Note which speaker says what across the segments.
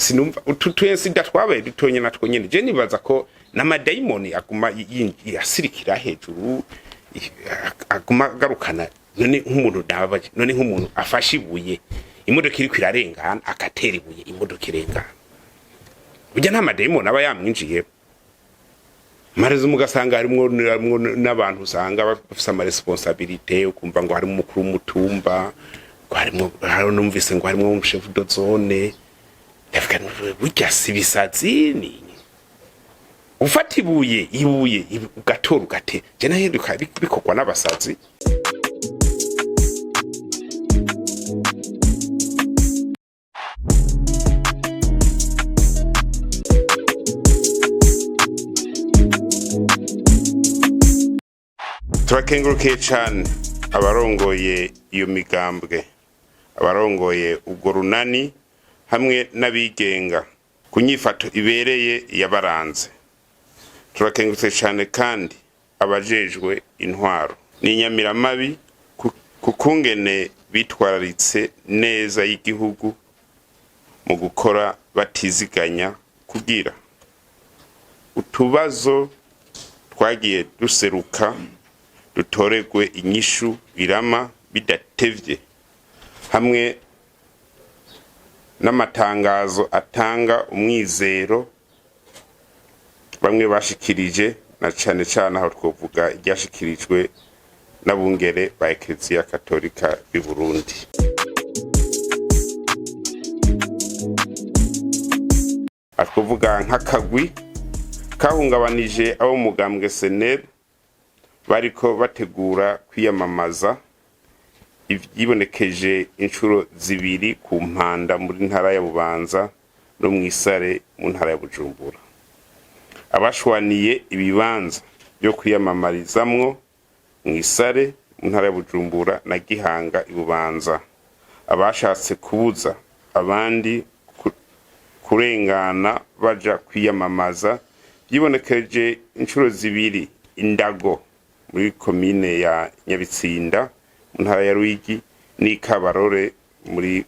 Speaker 1: sinumva ututuyensi datwabaye dutonye natwo nyene je nibaza ko n'amadayimoni aguma yasirikira hejuru aguma garukana none nk'umuntu dabaje none nk'umuntu afashe ibuye imodoka iri kwirarengana akatera ibuye imodoka irengana ujya nta madayimoni aba yamwinjiye marezo mugasanga harimo n'abantu usanga bafite ama responsabilité ukumva ngo harimo umukuru w'umutumba ngo harimo numvise ngo harimo chef de zone ndavuga burya sibisazi ni ufata ibuye ugatora ugate je nahinduka bikokwa n'abasazi. Turakengurukiye cyane abarongoye iyo migambwe abarongoye ubwo runani hamwe n'abigenga ku nyifato ibereye yabaranze. Turakengurutse cyane kandi abajejwe intwaro n'inyamiramabi kukungene bitwararitse neza y'igihugu mu gukora batiziganya kugira utubazo twagiye duseruka dutoregwe inyishu birama bidatevye hamwe n'amatangazo atanga umwizero bamwe bashikirije na cyane cyane aho twovuga iryashikirijwe n'abungere ba Eklezia Katolika y'u Burundi. Atwovuga nk'akagwi kahungabanije abo mugambwe SNL bariko bategura kwiyamamaza ibyibonekeje inshuro zibiri ku mpanda muri ntara ya Bubanza no mwisare mu ntara ya Bujumbura. Abashwaniye ibibanza byo kwiyamamarizamwo mwisare mu ntara ya Bujumbura na Gihanga ibubanza. Abashatse kubuza abandi kurengana baja kwiyamamaza byibonekeje inshuro zibiri Indago muri komine ya Nyabitsinda mu ntara ya Ruyigi ni Kabarore muri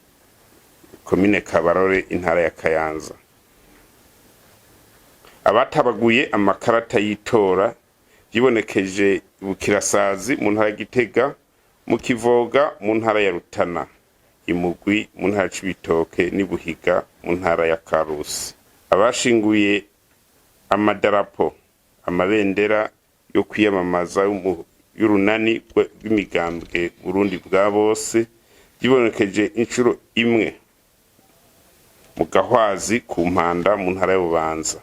Speaker 1: komine Kabarore intara ya Kayanza. Abatabaguye amakarata yitora yibonekeje Bukirasazi mu ntara ya Gitega mu Kivoga mu ntara ya Rutana Imugwi mu ntara ya Cibitoke ni Buhiga mu ntara ya Karusi. Abashinguye amadarapo amabendera yo kwiyamamaza y'urunani rw'imigambwe Burundi bwa bose yibonekeje inshuro imwe mu Gahwazi ku mpanda mu ntara ya Bubanza.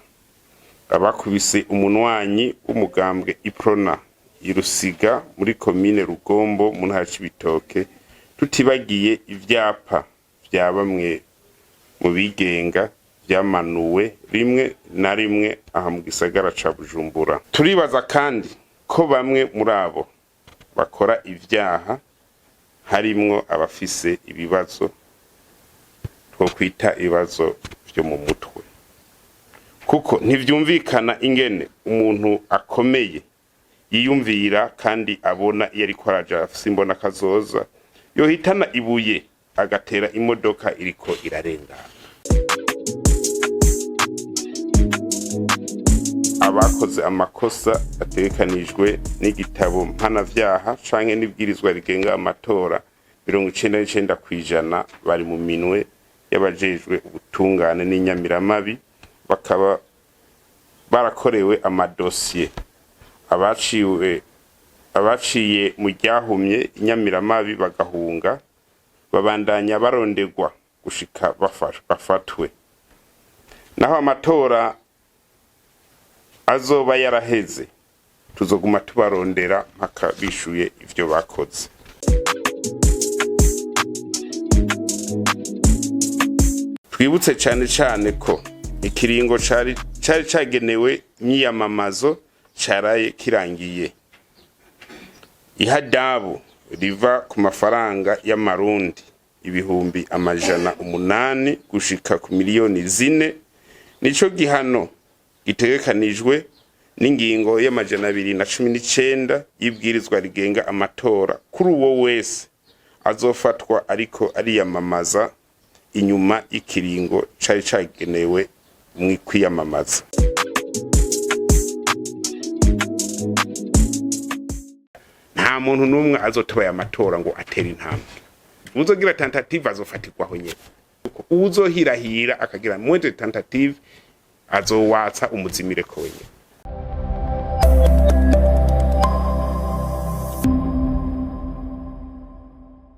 Speaker 1: Abakubise umunwanyi w'umugambwe Iprona irusiga muri komine Rugombo mu ntara ya Cibitoke tutibagiye ivyapa vya bamwe mu bigenga byamanuwe rimwe na rimwe aha mu gisagara ca Bujumbura. Turibaza kandi ko bamwe muri abo bakora ivyaha harimwo abafise ibibazo two kwita ibibazo byo mu mutwe, kuko ntivyumvikana ingene umuntu akomeye yiyumvira kandi abona iyo ariko araja afise imbona kazoza yohitana ibuye agatera imodoka iriko irarengana. Abakoze amakosa ategekanijwe n'igitabo mpanavyaha canke n'ibwirizwa rigenga amatora 99% bari mu minwe y'abajejwe ubutungane n'inyamiramabi, bakaba barakorewe amadosiye. Abaciye mu ryahumye inyamiramabi bagahunga babandanya barondegwa gushika bafatwe. Naho amatora azoba yaraheze tuzoguma tubarondera mpaka bishuye ivyo bakoze. Twibutse cyane ko ikiringo cari cagenewe imyiyamamazo caraye kirangiye. Ihadabu riva ku mafaranga y'amarundi ibihumbi 800 gushika ku miliyoni 4 nico gihano gitegekanijwe n'ingingo y'219 y'ibwirizwa rigenga amatora kuri uwo wese azofatwa ariko ariyamamaza inyuma y'ikiringo cari cagenewe mu kwiyamamaza. Nta muntu numwe azotoba amatora ngo atera intambwe. Uzogira tentative azofatirwaho nyene. Uzohirahira akagira mwende tentative azowatsa umuzimire ko wenyene.